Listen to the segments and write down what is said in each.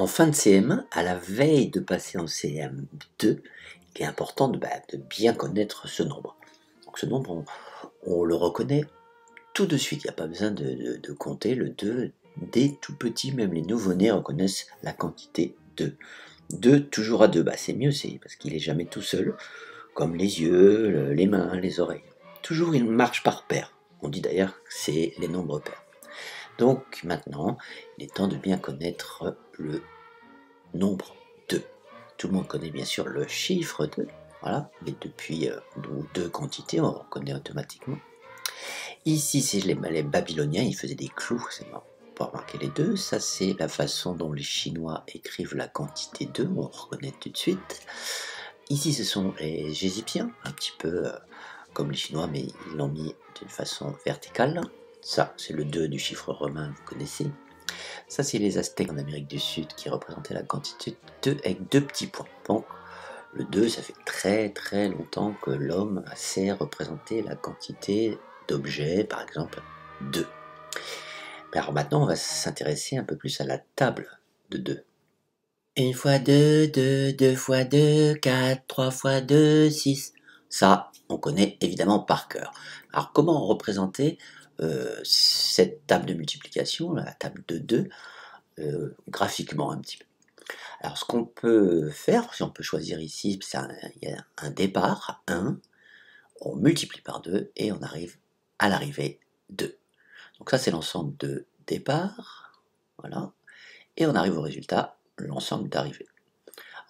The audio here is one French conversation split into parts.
En fin de CM1, à la veille de passer en CM2, il est important de bien connaître ce nombre. Donc ce nombre, on le reconnaît tout de suite, il n'y a pas besoin de compter le 2 dès tout petit, même les nouveau-nés reconnaissent la quantité 2. 2 toujours à 2, c'est mieux, c'est parce qu'il n'est jamais tout seul, comme les yeux, les mains, les oreilles. Toujours il marche par paire. On dit d'ailleurs que c'est les nombres pairs. Donc maintenant, il est temps de bien connaître le nombre 2. Tout le monde connaît bien sûr le chiffre 2, voilà, mais depuis deux quantités, on reconnaît automatiquement. Ici, c'est les Babyloniens, ils faisaient des clous, c'est marrant, pour marquer les 2. Ça, c'est la façon dont les Chinois écrivent la quantité 2, on reconnaît tout de suite. Ici, ce sont les Égyptiens, un petit peu comme les Chinois, mais ils l'ont mis d'une façon verticale. Ça, c'est le 2 du chiffre romain, vous connaissez. Ça, c'est les Aztèques en Amérique du Sud qui représentaient la quantité 2 avec 2 petits points. Donc, le 2, ça fait très très longtemps que l'homme sait représenter la quantité d'objets, par exemple 2. Alors maintenant, on va s'intéresser un peu plus à la table de 2. 1 fois 2, 2, 2 fois 2, 4, 3 fois 2, 6. Ça, on connaît évidemment par cœur. Alors comment représenter cette table de multiplication, la table de 2, graphiquement un petit peu? Alors ce qu'on peut faire, si on peut choisir ici, il y a un départ, 1, on multiplie par 2 et on arrive à l'arrivée 2. Donc ça c'est l'ensemble de départ, voilà, et on arrive au résultat, l'ensemble d'arrivée.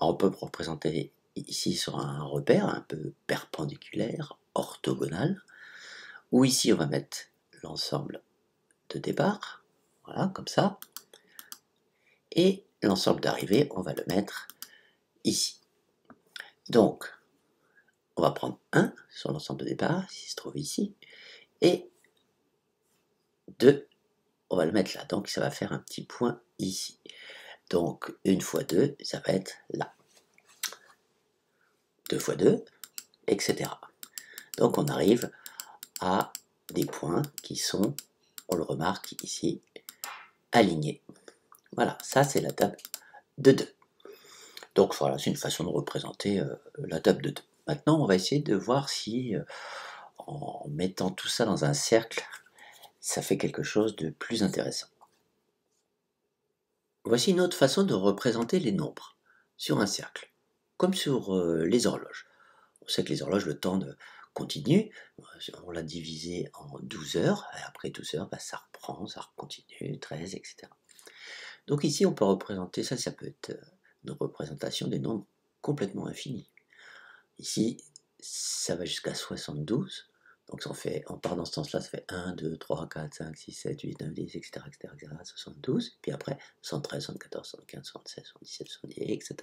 Alors on peut représenter ici sur un repère un peu perpendiculaire, orthogonal, où ici on va mettre l'ensemble de départ, voilà, comme ça, et l'ensemble d'arrivée, on va le mettre ici. Donc, on va prendre 1 sur l'ensemble de départ, qui se trouve ici, et 2, on va le mettre là. Donc, ça va faire un petit point ici. Donc, 1 fois 2, ça va être là. 2 fois 2, etc. Donc, on arrive à des points qui sont, on le remarque ici, alignés. Voilà, ça c'est la table de 2. Donc voilà, c'est une façon de représenter la table de 2. Maintenant, on va essayer de voir si, en mettant tout ça dans un cercle, ça fait quelque chose de plus intéressant. Voici une autre façon de représenter les nombres sur un cercle, comme sur les horloges. On sait que les horloges, le temps continue, on l'a divisé en 12 heures, et après 12 heures, ça reprend, ça continue, 13, etc. Donc ici, on peut représenter, ça peut être une représentation des nombres complètement infinis. Ici, ça va jusqu'à 72, donc on part dans ce sens-là, ça fait 1, 2, 3, 4, 5, 6, 7, 8, 9, 10, etc., 72, puis après 113, 114, 115, 116, 117,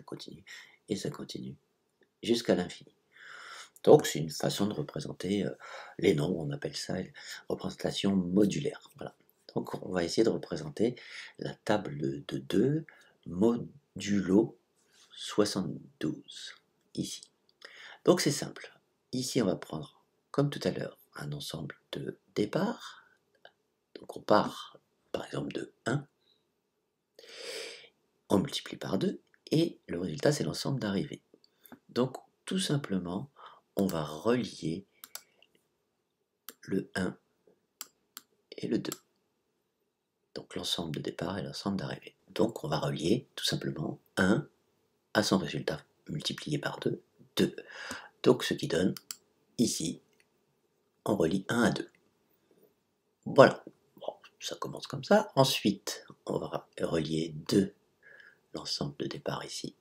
118, et ça continue, jusqu'à l'infini. Donc c'est une façon de représenter les nombres, on appelle ça une représentation modulaire. Voilà. Donc on va essayer de représenter la table de 2 modulo 72, ici. Donc c'est simple. Ici, on va prendre, comme tout à l'heure, un ensemble de départ. Donc on part, par exemple, de 1. On multiplie par 2. Et le résultat, c'est l'ensemble d'arrivée. Donc, tout simplement, on va relier le 1 et le 2. Donc l'ensemble de départ et l'ensemble d'arrivée. Donc on va relier, tout simplement, 1 à son résultat multiplié par 2, 2. Donc ce qui donne, ici, on relie 1 à 2. Voilà, bon, ça commence comme ça. Ensuite, on va relier 2, l'ensemble de départ ici,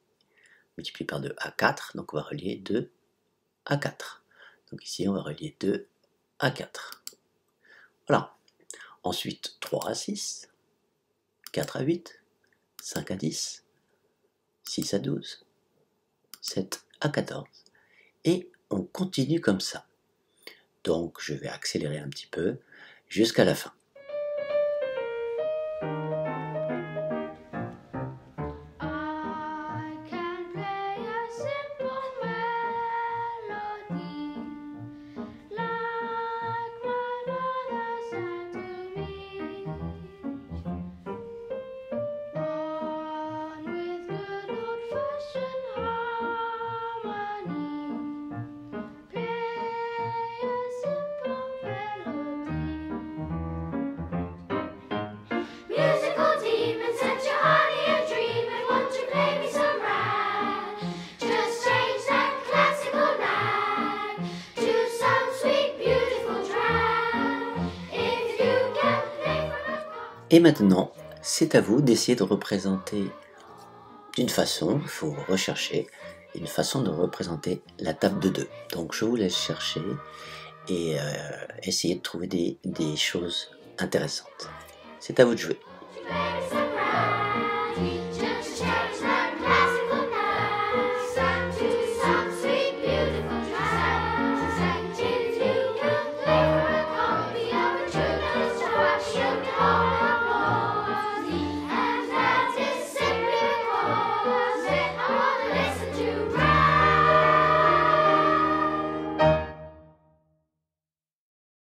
multiplié par 2 à 4. Donc on va relier 2 à 4. Donc ici, on va relier 2 à 4. Voilà. Ensuite, 3 à 6, 4 à 8, 5 à 10, 6 à 12, 7 à 14. Et on continue comme ça. Donc je vais accélérer un petit peu jusqu'à la fin. Et maintenant, c'est à vous d'essayer de représenter d'une façon, il faut rechercher une façon de représenter la table de 2. Donc je vous laisse chercher et essayer de trouver des choses intéressantes. C'est à vous de jouer.